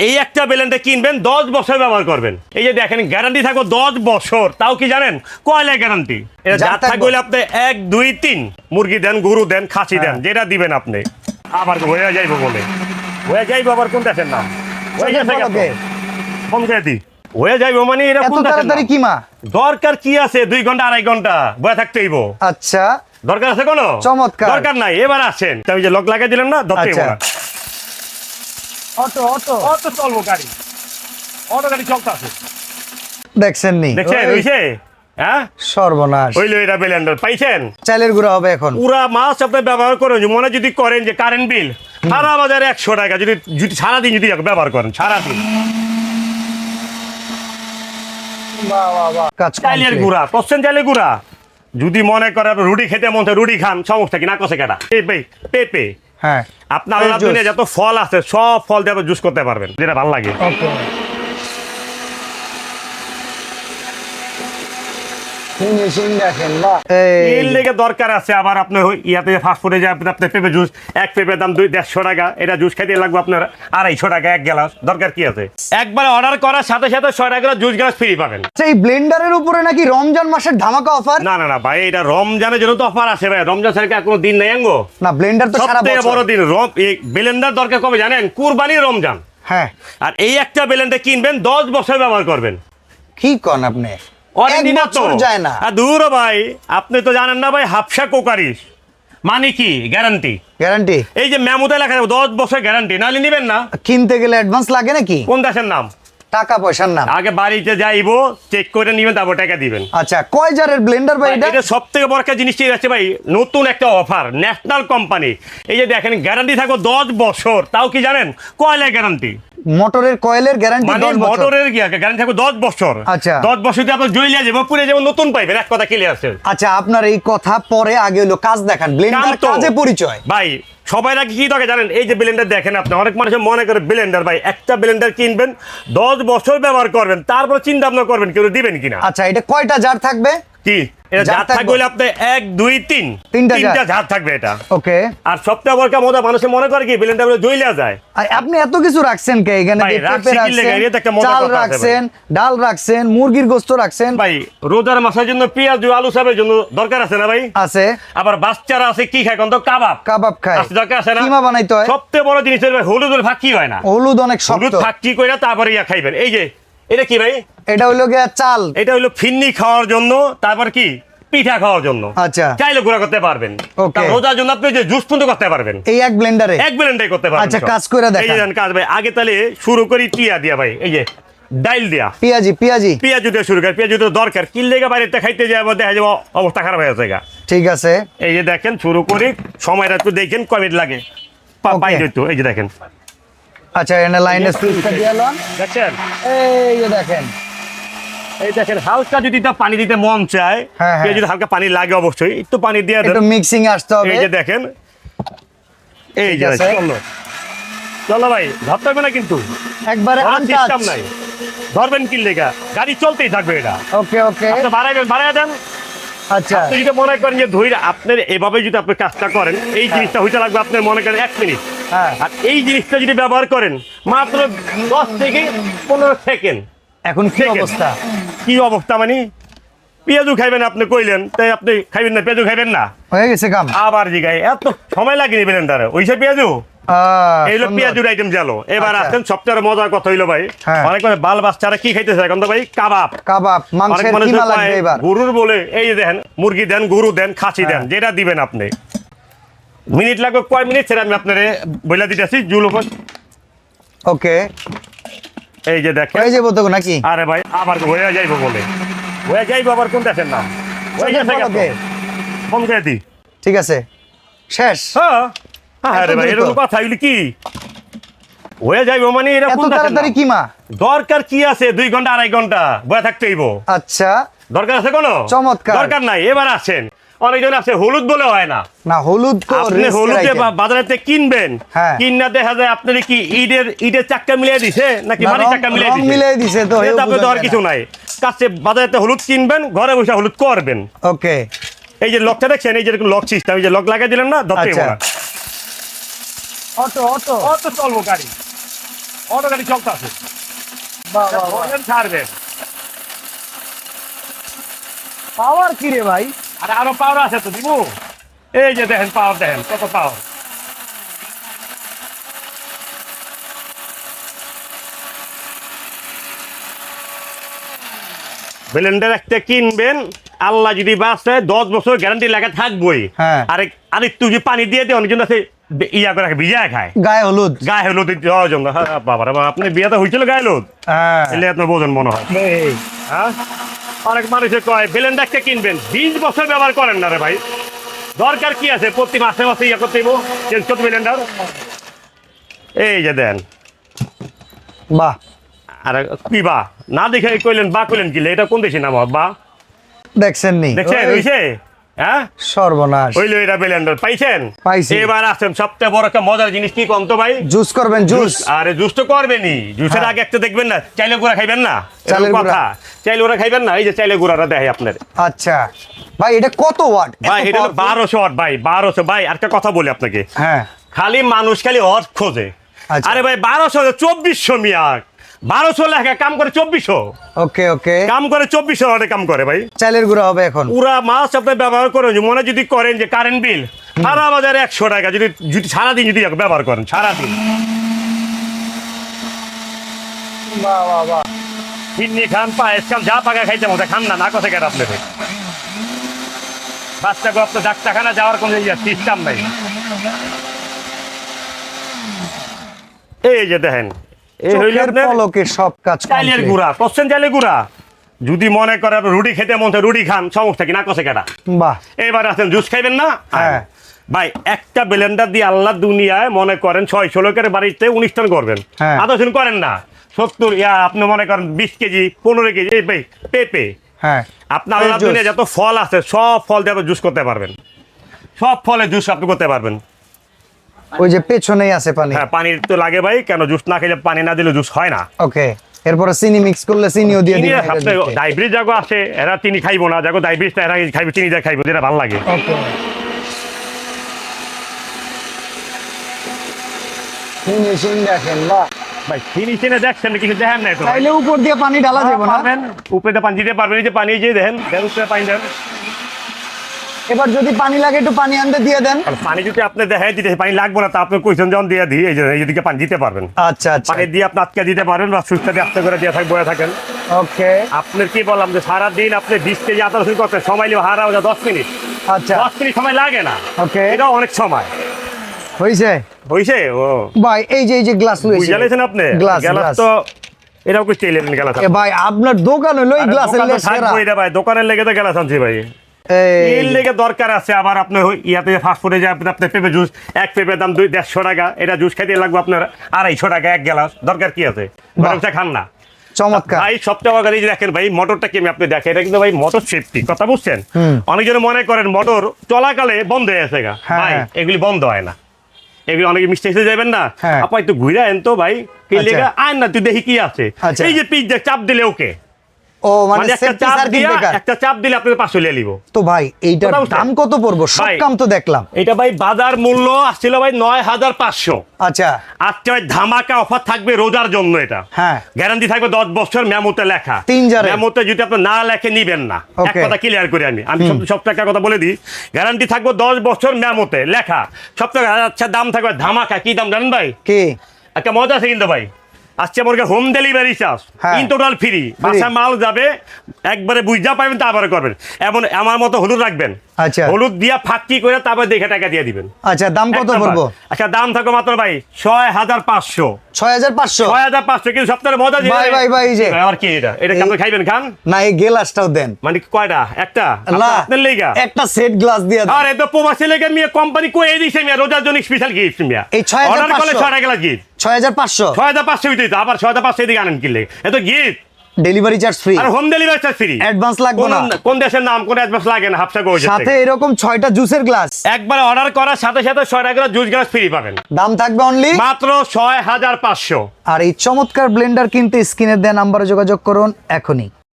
এই একটা ব্লেন্ডার কিনবেন 10 বছর ব্যবহার করবেন। এই যে দেখেন গ্যারান্টি থাকবে 10 বছর, তাও কি জানেন কয়লা গ্যারান্টি। এটা জাত থাকবে হলে আপনি 1 2 3 মুরগি দেন, গরু দেন, খাসি দেন, যেটা দিবেন আপনি আবার হয়ে যাইব বলে হয়ে যাইব। আবার কোন দেখেন না হয়ে গেছে ফোন করে দি হয়ে যাইব মানে এটা কোন তাড়াতাড়ি কি মা দরকার কি আছে 2 ঘন্টা 2.5 ঘন্টা বয়ে থাকতে হইব। আচ্ছা দরকার আছে কোনো? চমৎকার। দরকার নাই, এবার আসেন। তাই যে লক লাগাই দিলাম না, ধরতে হইব না। অটো অটো অটো চলবো গাড়ি, অটো গাড়ি চলতে আছে। দেখছেন নি দেখছেন হইছে? হ্যাঁ সর্বনাশ হইলো। এটা ব্লেন্ডার পাইছেন, চালের গুঁড়া হবে এখন পুরা মাস আপনি ব্যবহার করেন। মনে যদি করেন যে কারেন্ট বিল সারা বাজারে 100 টাকা, যদি যদি সারাদিন যদি ব্যবহার করেন সারাদিন। চালের গুঁড়া করছেন, চালের গুঁড়া যদি মনে করেন রুটি খেতে মন চায় রুটি খান, সমস্যা কি না কষে কাটা পেঁপে। হ্যাঁ আপনার আল্লাহ দুনিয়া যত ফল আছে সব ফল দিয়ে জুস করতে পারবেন, যেটা ভালো লাগে। দরকার আছে আবার আপনার ইয়াতে ফাস্টফুডে যে আপনার পেঁপে জুস, এক পেঁপের দাম 150 টাকা, এটা জুস খাইতে লাগবে আপনার 250 টাকা এক গ্লাস। দরকার কি আছে? একবার অর্ডার করার সাথে সাথে 6 টাকা জুস গ্লাস ফ্রি পাবেন। এই ব্লেন্ডারের উপরে নাকি রমজান মাসের ধামাকা অফার? না না না ভাই, এটা রমজানের জন্য তো অফার আছে ভাই। রমজান ছাড়া কি কোনো দিন নাই আঙ্গো? না, ব্লেন্ডার তো সারা বছর বড় দিন। ব্লেন্ডার দরকার কবে জানেন? কুরবানির রমজান। হ্যাঁ, আর এই একটা ব্লেন্ডার কিনবেন 10 বছর ব্যবহার করবেন। কি কোন আপনি? যায় না দূর ভাই, আপনি তো জানেন না ভাই, হাফসা কোকারিস মানে কি গ্যারান্টি। গ্যারান্টি এই যে মেমোতে লেখা যাবে 10 বছর গ্যারান্টি, নালে নিবেন না। কিনতে গেলে অ্যাডভান্স লাগে নাকি? কোন দেশের নাম? টাকা পয়সার নাম। আগে বাড়িতে যাইবো, চেক করে নিবেন, তারপর টাকা দিবেন। আচ্ছা, কয় জারের ব্লেন্ডার ভাই এটা? এটা সবথেকে বড় একটা জিনিস আছে ভাই, নতুন একটা অফার, ন্যাশনাল কোম্পানি। এই যে দেখেন গ্যারান্টি থাকবে 10 বছর, তাও কি জানেন কয়লা গ্যারান্টি। মোটরের কয়েলের গ্যারান্টি 10 বছর। মোটরের গ্যারান্টি থাকবে 10 বছর। আচ্ছা, 10 বছর যদি আপনি জইলিয়া যাবেন, পুরো যেমন নতুন পাইবেন, এক কথা ক্লিয়ার আছে। আচ্ছা, আপনার এই কথা পরে, আগে হলো কাজ দেখান। ব্লেন্ডার কাজে পরিচয় ভাই। সবাই নাকি কি দরকার জানেন? এই যে ব্লেন্ডার দেখেন আপনি, অনেক মানুষ মনে করে ব্লেন্ডার ভাই, একটা ব্লেন্ডার কিনবেন 10 বছর ব্যবহার করবেন, তারপর চিন্তা ভাবনা করবেন কেউ দিবেন কিনা। আচ্ছা, এটা কয়টা জার থাকবে? কি এটা জার থাকবে হলে আপনি 1 2 3 তিনটা জার থাকবে এটা। ওকে। আর সবটা বড় কাম মজা, মানুষে মনে করে কি ব্লেন্ডার বলে জইলা যায়। আপনি এত কিছু রাখছেন কে? এখানে পেঁপে রাখছেন, চাল রাখছেন, ডাল রাখছেন, মুরগির গোশত রাখছেন। ভাই রোজার মাসের জন্য পেঁয়াজ আলু সাবের জন্য দরকার আছে না ভাই? আছে। আবার বাচ্চারা আছে কি খায় কোন? তো কাবাব খায়। দরকার আছে না? কিমা বানাইতে হয়। সবচেয়ে বড় জিনিস ভাই হলুদের ফাঁকি হয় না? হলুদ অনেক শক্ত। হলুদ ফাঁকি কইরা তারপরে ইয়া খাইবেন। এই যে এটা কি ভাই? এটা হইলো গিয়া চাল। এটা হইলো ফিন্নি খাওয়ার জন্য, তারপর কি পিঠা খাওয়ার জন্য। আচ্ছা, চাইলে গুঁড়া করতে পারবেন। রোজার জন্য আপনি যে জুস পর্যন্ত করতে পারবেন এই এক ব্লেন্ডারে করতে পারবেন। আচ্ছা, কাজ করে দেখেন। এই যে কাজ ভাই, আগে তাহলে শুরু করি টিয়া দিয়া ভাই। এই যে ডাইল দিয়া পেঁয়াজ দিয়ে শুরু করি। পেঁয়াজ তো দরকার, কিনলেগা বাইরে খাইতে যাবো, দেখা যাবো অবস্থা খারাপ হয়ে যাচ্ছে। ঠিক আছে, এই যে দেখেন শুরু করি, সময়টা একটু দেখেন কয় মিনিট লাগে। পাই যেত এই যে দেখেন। আচ্ছা, এনে লাইনে সুইচটা দিয়ে লন। দেখছেন? এই যে দেখেন, এই দেখেন হালকা যদি পানি দিতে মন চায়, যদি হালকা পানি লাগে অবশ্যই একটু পানি দিয়ে দেন, একটু মিক্সিং আসতে হবে। এই যে দেখেন, এই যে চলো ভাই, ধরতে হবে না কিন্তু একবারে সিস্টেম নাই, ধরবেন কি লেগা, গাড়ি চলতেই থাকবে এটা। ওকে ওকে, আপনি বাড়াই দেন। আচ্ছা, আপনি যদি মনে করেন যে ধৈর্য আপনার এভাবে যদি আপনি কাজটা করেন, এই জিনিসটা হইতে লাগবে আপনার মনে করেন 1 মিনিট। আর এই জিনিসটা যদি ব্যবহার করেন মাত্র 10 থেকে 15 সেকেন্ড। এখন কি অবস্থা? কি অবস্থা মানে পেঁয়াজু খাইবেন আপনি কইলেন, তাই আপনি খাইবেন না, পেঁয়াজু খাইবেন না, হয়ে গেছে কাম। আবার জিগাই এত সময় লাগেনি ব্লেন্ডারে ওইসব পেঁয়াজু। এইলো পেঁয়াজুর আইটেম জালো। এবার আসেন সবচেয়ে মজার কথা হইলো ভাই, অনেক মানে বাল বাচ্চারা কি খাইতেছে এখন তো ভাই কাবাব মাংসের কিমা লাগবে এবার। গরুর বলে এই যে দেখেন, মুরগি দেন, গরু দেন, খাসি দেন, যেটা দিবেন আপনি। মিনিট লাগবে কয় মিনিট সেটা আমি আপনারে বইলা দিতেছি। ওকে, এই যে দেখেন হয়ে যাবো তো নাকি? আরে ভাই আবার হয়ে যাইবো বলে হয়ে যাইবো, আবার কোন দেখেন না হয়ে গেছে ফোন করে দি। ঠিক আছে, শেষ। আরে ভাই এরকম কথা হইলি কি হয়ে যাইবো মানে এটা কোন তাড়াতাড়ি কি মা দরকার কি আছে 2 ঘন্টা 2.5 ঘন্টা বয়ে থাকতে হইব। আচ্ছা, দরকার আছে কোনো? চমৎকার। দরকার নাই, এবার আসেন। অনেকজন আছে হলুদ বলে হয় না। না, হলুদ তো আপনি হলুদে বাজারেতে কিনবেন, কিনা দেখা যায় আপনার কি ইটের চাক্কা মিলিয়ে দিছে নাকি মাটির চাক্কা মিলিয়ে দিছে, তো আপনি তো আর কিছু নাই। কাছে বাজারেতে হলুদ কিনবেন, ঘরে বসে হলুদ করবেন। ওকে, এই যে লকটা দেখছেন, এই যে লক সিস্টেম, এই যে লক লাগাই দিলাম না, ধরতে হবে না। অটো চলবো গাড়ি, অটো গাড়ি চলতেছে, ছাড়বেন। পাওয়ার কি রে ভাই? আরে আরো পাওয়ার আছে তো দিব। এই যে দেখেন পাওয়ার, দেখেন কত পাওয়ার। ব্লেন্ডার একটা কিনবেন, আল্লাহ যদি বাঁচে 10 বছর গ্যারান্টি লাগা থাকবোই। হ্যাঁ। আর একটু যদি পানি দিয়ে দেয় অনেকজন আছে ইয়া করে রাখে, ভিজা খায় গায়ে হলুদ। গায়ে হলুদ দেওয়ার জন্য। বাবার আপনি বিয়েতে হয়েছিল গায়ে হলুদ, হ্যাঁ এলে আপনার বোঝেন মনে হয়। হ্যাঁ, অনেক মানুষে কয় ব্লেন্ডার একটা কিনবেন, 20 বছর ব্যবহার করেন না রে ভাই। দরকার কি আছে প্রতি মাসে মাসে ইয়া করতে হইব, চেঞ্জ করতে ব্লেন্ডার। এই যে দেন, বাহ। আর কি বা না দেখে কইলেন বা কইলেন কি এটা কোন দেশি নাম বা দেখছেন নি? দেখছেন ওই হইছে? হ্যাঁ, সর্বনাশ। হইলো এটা ব্লেন্ডার পাইছেন? পাইছি। এবার আসেন সবচেয়ে বড় একটা মজার জিনিস কি কোন তো ভাই? জুস করবেন? জুস? আরে জুস তো করবেনই, জুসের হ্যাঁ। আগে একটা দেখবেন না চাইলে গুঁড়া খাইবেন না? চালের গুঁড়া। কথা চাইলে গুঁড়া খাইবেন না, এই যে চাইলে গুঁড়াটা দেয় আপনার। আচ্ছা ভাই, এটা কত ওয়াট? ভাই এটা 1200 ওয়াট ভাই, 1200। ভাই আরেকটা কথা বলি আপনাকে, হ্যাঁ। খালি মানুষ খালি অর্থ খোঁজে। আচ্ছা। আরে ভাই 1200 2400 মিয়া, 1200 লেখা কাম করে 2400, ওকে ওকে। কাম করে 2400 ওয়াটে কাম করে ভাই। চালের গুঁড়া হবে এখন? পুরা মাস আপনি ব্যবহার করেন, মনে যদি করেন যে কারেন্ট বিল সারা বাজারে 100 টাকা, যদি যদি সারাদিন যদি ব্যবহার করেন সারাদিন। বাহ বাহ বাহ। কিডনি খান, পায়েস খান, যা পাকা খাইতে মতো খান না, না কথা কেন আপনি ভাই। বাচ্চা গো আপনার ডাক্তারখানা যাওয়ার কোনো সিস্টেম নাই। এই যে দেখেন, এই হইল চোখের আপনার পলকে সব কাজ চালের complete। গুঁড়া। করছেন চালের গুঁড়া, যদি মনে করে আপনি রুটি খেতে মন চায় রুটি খান, সমস্যা কি, না কষে কেটা। বাহ। এবার আছেন জুস খাইবেন না? হ্যাঁ। ভাই একটা ব্লেন্ডার দিয়ে আল্লাহ দুনিয়ায় মনে করেন 600 লোকের বাড়িতে 19 টন করবেন, হ্যাঁ। আদর্শন করেন না 70 আপনি মনে করেন 20 কেজি 15 কেজি। এই ভাই পেঁপে, হ্যাঁ। আপনি আল্লাহ জুস। দুনিয়া যত ফল আছে সব ফল দিয়ে আপনি জুস করতে পারবেন, সব ফলে জুস আপনি করতে পারবেন। ওই যে পেছনেই আছে পানি। হ্যাঁ, পানি তো লাগে ভাই, কেন জুস না খেলে পানি না দিলে জুস হয় না। ওকে, এরপরে চিনি মিক্স করলে চিনিও দিয়ে দিবেন এটা আপনি দিতে। ডায়াবেটিস যাগো আছে, এরা চিনি খাইবো না, যাগো ডায়াবেটিস এরা খাইবে চিনি যা খাইবো, যেটা ভালো লাগে। ওকে। ফিনিশিং দেখেন, বাহ। ভাই ফিনিশিংয়ে দেখছেন কিছু দেখেন না তো? চাইলে উপর দিয়ে পানি ঢালা যাবে না? পারবেন, উপরে পানি দিতে পারবেন। এই যে পানি, এই যে দেখেন দেন, উপরে পানি দেন। এবার যদি পানি লাগে একটু পানি আনতে দিয়ে দেন। আর পানি যদি আপনি দেখাই দিতে পানি লাগবে না, তা আপনি কইছেন যখন দিয়ে দিই, এই যে এইদিকে পানি দিতে পারবেন। আচ্ছা আচ্ছা। পানি দিয়ে আপনি আটকে দিতে পারেন বা সুইচটা দিয়ে আটকে করে দিয়ে বয়ে থাকেন। ওকে। আপনার কি বললাম যে সারাদিন আপনি 20 কেজি আদা রসুন করতে সময় লিও হারাও 10 মিনিট। আচ্ছা। 10 মিনিট সময় লাগে না। ওকে। এটা অনেক সময় হইছে হইছে। ও ভাই, এই যে গ্লাস লইছে, বুঝালেছেন আপনি? গ্লাস গ্লাস গ্লাস তো এটাও কি তেলের গ্লাস? এ ভাই, আপনার দোকান হলো এই গ্লাসের লেসেরা। থাকবো এটা ভাই, দোকানের লেগে তো গ্লাস আনছি ভাই। এই এর লেগে দরকার আছে আবার আপনার ইয়াতে ফাস্ট ফুডে যে আপনার পেঁপে জুস, এক পেঁপের দাম 150 টাকা, এটা জুস খাইতে লাগবে আপনার 250 টাকা এক গ্লাস। দরকার কি আছে? গরম চা খান না। চমৎকার। ভাই সবচেয়ে বড় কথা দেখেন ভাই, মোটরটা কি আমি আপনি দেখেন, এটা কিন্তু ভাই মোটর সেফটি, কথা বুঝছেন? অনেকজন মনে করেন মোটর চলাকালে বন্ধ হয়ে গেছে গা, হ্যাঁ, ভাই হ্যাঁ। এগুলি বন্ধ হয় না। এগুলি অনেকে মিস্টেক যাবেন না, হ্যাঁ। আপা একটু ঘুরে আন তো ভাই, কি আচ্ছা। লেগে আয় না, তুই দেখি কি আছে। আচ্ছা। এই যে পিজ্জা চাপ দিলে ওকে, ও মানে মানে একটা সেফটি চাপ সার্কিট দিয়া ব্রেকার। একটা চাপ দিলে আপনাদের 500 লিয়ে নিব। তো ভাই এইটার কথা বুঝছেন? দাম কত পড়বো? সব ভাই, কাম তো দেখলাম। এটা ভাই বাজার মূল্য আসছিল ভাই 9500। আচ্ছা। আজকে ভাই ধামাকা অফার থাকবে রোজার জন্য। এটা হ্যাঁ। গ্যারান্টি থাকবে 10 বছর, মেমোতে লেখা। 3 জারে। মেমোতে যদি আপনি না লেখে নিবেন না। এক Okay. কথা ক্লিয়ার করি আমি সব টাকা কথা বলে দিই। গ্যারান্টি থাকবে 10 বছর, মেমোতে লেখা সব টাকা। আচ্ছা, দাম থাকবে ধামাকা। কি দাম জানেন ভাই? কি? একটা মজা আছে কিন্তু ভাই, আজকে আমার হোম ডেলিভারি চার্জ হ্যাঁ। In total free. বাসা মাল যাবে, একবারে বুঝা পাবেন, তারপরে করবেন। এমন আমার মতো হলুদ রাখবেন, আচ্ছা। হলুদ দিয়া ফাঁকি করে তারপর দেখে টাকা দিয়ে দিবেন। আচ্ছা, দাম কত পড়বো? আচ্ছা, দাম থাকবে মাত্র ভাই 6500। 6500? 6500। কিন্তু সপ্তাহের মজা যে ভাই, ভাই, ভাই, এই যে। আবার কি এটা এটা কি আপনি খাইবেন? খান না, এই গ্লাসটাও দেন। মানে কয়টা? একটা না, আপনার লেগা একটা সেট গ্লাস দিয়ে দেন। আরে তো প্রবাসী লেগে মিয়া কোম্পানি কই দিছে মিয়া, রোজার জন্য স্পেশাল গিফট মিয়া। এই 6500 অর্ডার করলে 6 টাকা গিফট। 6500 6500 হইতে আবার 6500 এদিকে আনেন কিনলে এত গিফট। Delivery charge free. আর home delivery charge free. Advance লাগবে না। কোন দেশের নাম, কোন অ্যাডভান্স লাগে না। হাফসা গোজ সাথে এরকম 6টা জুসের গ্লাস একবার অর্ডার করার সাথে সাথে 6 টাকা জুস গ্লাস ফ্রি পাবেন। দাম থাকবে অনলি মাত্র 6500। আর এই চমৎকার ব্লেন্ডার কিনতে স্ক্রিনে দেওয়া নাম্বারে যোগাযোগ করুন এখনই।